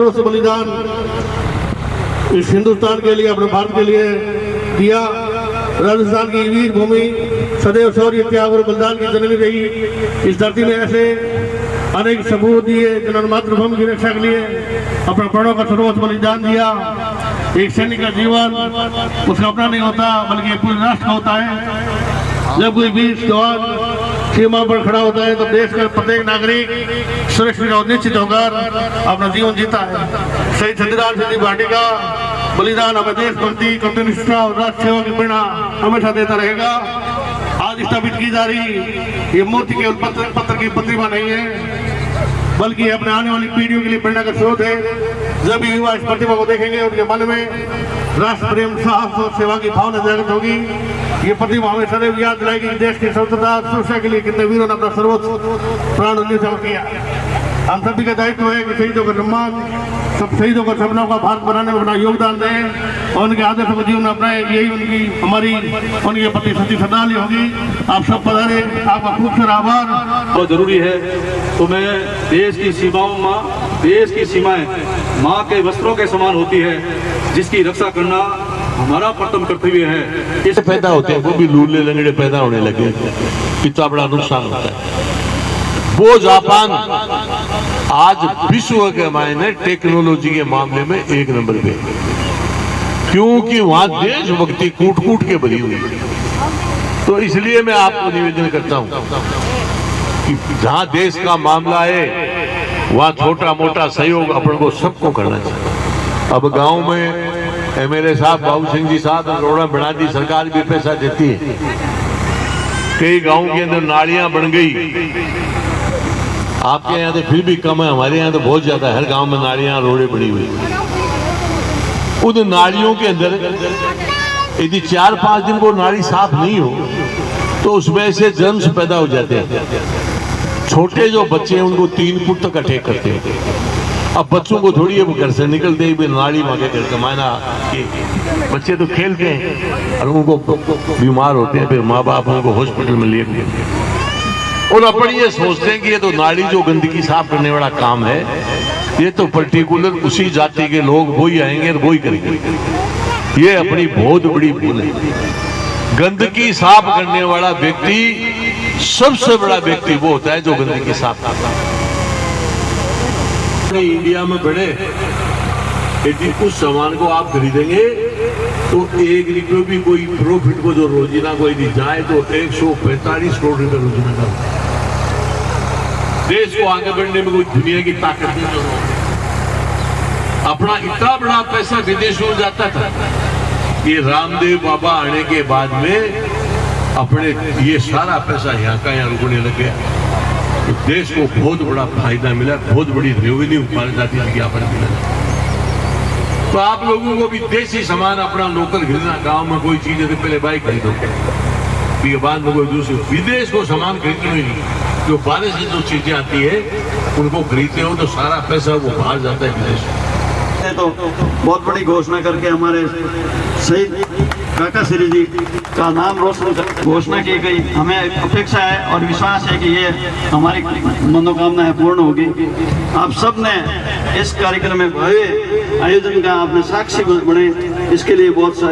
बलिदान इस हिंदुस्तान के लिए, अपने भारत के लिए दिया। राजस्थान की वीर भूमि सदैव शौर्य, त्याग और बलिदान की जननी रही। इस धरती में ऐसे अनेक सबूत दिए जिन्होंने मातृभूमि की रक्षा के लिए अपने प्राणों का सर्वोच्च बलिदान दिया। एक सैनिक का जीवन उसका अपना नहीं होता, बल्कि पूरे राष्ट्र का होता है। जब कोई वीर जवान सीमा पर खड़ा होता है तो देश का प्रत्येक नागरिक सुरक्षित और निश्चित होकर अपना जीवन जीता है। शहीद सत्यनारायण सिंह भाटी का बलिदान हमें देशभक्ति, कर्तव्यनिष्ठा और राष्ट्र सेवा की प्रेरणा हमेशा देता रहेगा। आज स्थापित की जा रही ये मूर्ति केवल पत्थर की प्रतिमा नहीं है, बल्कि अपने आने वाली पीढ़ियों के लिए प्रेरणा का स्रोत है। जब भी युवा इस प्रतिमा को देखेंगे उनके मन में राष्ट्र प्रेम, साहस और सेवा की भावना जागृत होगी। ये प्रतिमा हमें सदैव याद दिलाएगी कि देश की स्वतंत्रता सुरक्षा के लिए कितने वीरों ने अपना सर्वोच्च प्राण न्यौछावर किया। हम सभी का दायित्व है कि शहीदों का सम्मान, सब शहीदों को सपनों का भारत बनाने में अपना योगदान दें और उनके आदर्शों को जीवन में अपनाएं। यही उनके प्रति सच्ची श्रद्धांजलि होगी। आप सब पधारे, आपका खूब सारा आभार। बहुत जरूरी है। तो मैं देश की सीमाओं में, देश की सीमाएं माँ के वस्त्रों के समान होती है, जिसकी रक्षा करना हमारा प्रथम कर्तव्य है। इस पैदा होते हैं वो भी लूले लंगड़े पैदा होने लगे, कितना बड़ा नुकसान होता है। वो जापान आज विश्व के मायने टेक्नोलॉजी के मामले में एक नंबर पे, क्योंकि वहां देशभक्ति कूट कूट के भरी हुई है। तो इसलिए मैं आपको निवेदन करता हूं कि जहां देश का मामला है वहां छोटा मोटा सहयोग अपन को सबको करना चाहिए। अब गांव में एमएलए साहब बाबू सिंह जी साहब रोड़ा बना दी, सरकार भी पैसा देती है। कई गांव के अंदर नालियां बन गई। आपके यहाँ तो फिर भी कम है, हमारे यहाँ तो बहुत ज्यादा है। हर गांव में नालियां रोड़े बनी हुई। उन नालियों के अंदर यदि 4-5 दिन वो नाली साफ नहीं हो तो उसमें से जर्म्स पैदा हो जाते हैं। छोटे जो बच्चे हैं उनको 3 फुट तक अटैक करते हैं। अब बच्चों को थोड़ी है वो घर से निकलते ही नाली मांगे करके मायना, बच्चे तो खेलते हैं और उनको बीमार होते हैं। फिर माँ बाप उनको हॉस्पिटल में ले गए और अपन ये सोचते हैं कि ये तो नाली जो गंदगी साफ करने वाला काम है, ये तो पर्टिकुलर उसी जाति के लोग वही आएंगे और वही करेंगे। ये अपनी बहुत बड़ी भूल है। गंदगी साफ करने वाला व्यक्ति सबसे बड़ा व्यक्ति वो होता है जो गंदगी साफ करता है। इंडिया में बड़े यदि कुछ सामान को आप खरीदेंगे तो 1 रुपये भी कोई प्रॉफिट को जो रोजीना को यदि जाए तो 145 करोड़ रुपए रोजीना का। देश को आगे बढ़ने में कोई दुनिया की ताकत नहीं है। अपना इतना बड़ा पैसा विदेशों में जाता था। ये रामदेव बाबा आने के बाद में अपने ये सारा पैसा यहाँ का यहाँ रुकने लग गया। तो देश को बहुत बड़ा फायदा मिला, बहुत बड़ी रेवेन्यू मिला। तो आप लोगों को भी देसी सामान अपना लोकल खरीदना, गांव में कोई चीज है तो पहले बाइक खरीदो, फिर बाद में कोई दूसरे विदेश को सामान खरीदना ही नहीं। जो बाहर से जो चीजें आती है उनको खरीदते हो तो सारा पैसा वो बाहर जाता है विदेश में। तो बहुत बड़ी घोषणा करके हमारे शहीद काका श्री जी का नाम रोशन घोषणा की गई। हमें अपेक्षा है और विश्वास है कि ये हमारी मनोकामनाएं पूर्ण होगी। आप सब ने इस कार्यक्रम में भव्य आयोजन का आपने साक्षी बने, इसके लिए बहुत सारी